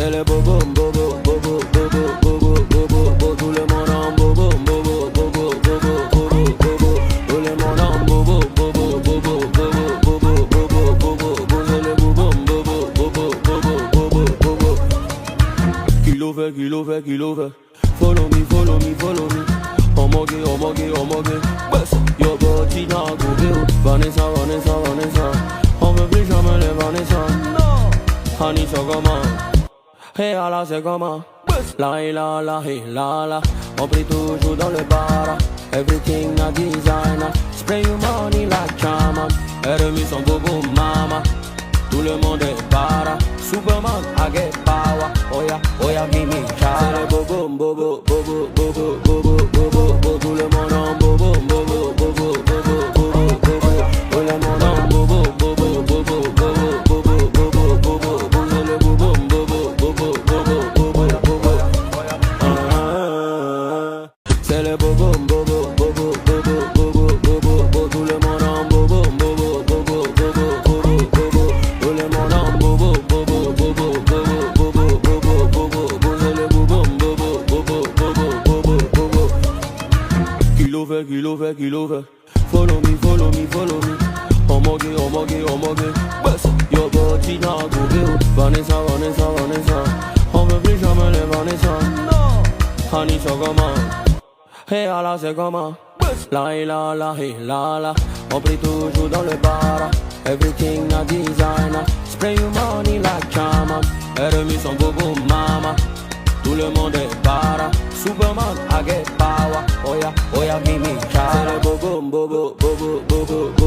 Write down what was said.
C'est le bobo, bobo, bobo, bobo, bobo, bobo, bobo, tout le monde en bobo, bobo, bobo, bobo, bobo, bobo, tout le monde en bobo, bobo, bobo, bobo, bobo, bobo, bobo, bobo, c'est le bobo, bobo, bobo, bobo, bobo, bobo. Kilo fait, follow me, follow me, follow me. Omoge, bust your body now, go build. Vanessa, on veut plus jamais les Vanessa. Honey, so comment? Hey, Allah, c'est comment? La, hey, la. On prie toujours dans le bar. Everything a designer. Spray you money like Chama. Elle remet son bobo, mama. Tout le monde est para. Superman, I get power. Oh yeah, give me chara. C'est le bobo, bobo, bobo, bobo, bobo, bobo, bobo. Tout le monde en bobo, bobo, bobo, bobo, bobo, bobo. Tout le monde en bobo, bobo, bobo, bobo, bobo, bobo, bobo, bobo. C'est le bobo, bobo, bobo, bobo, bobo, bobo. C'est le bobo, bobo, bobo, bobo, bobo, bobo, bobo. Tout le monde en bobo, bobo, bobo, bobo, bobo, bobo. Tout le monde en bobo, bobo, bobo, bobo, bobo, bobo, bobo, bobo. C'est le bobo, bobo, bobo, bobo, bobo, bobo. Kilo fait, follow me. Omoge, bust your body now, go build. Vanessa, on veut plus jamais les Vanessa. Honey, so comment? Hey, Allah, c'est comment? La, hey, la. On prie toujours dans le bar. Everything a designer. Spray you money like Chama. Elle remet son bobo, mama. Tout le monde est para. Superman, I get power. Oh yeah, give me chara. C'est le bobo, bobo, bobo, bobo, bobo.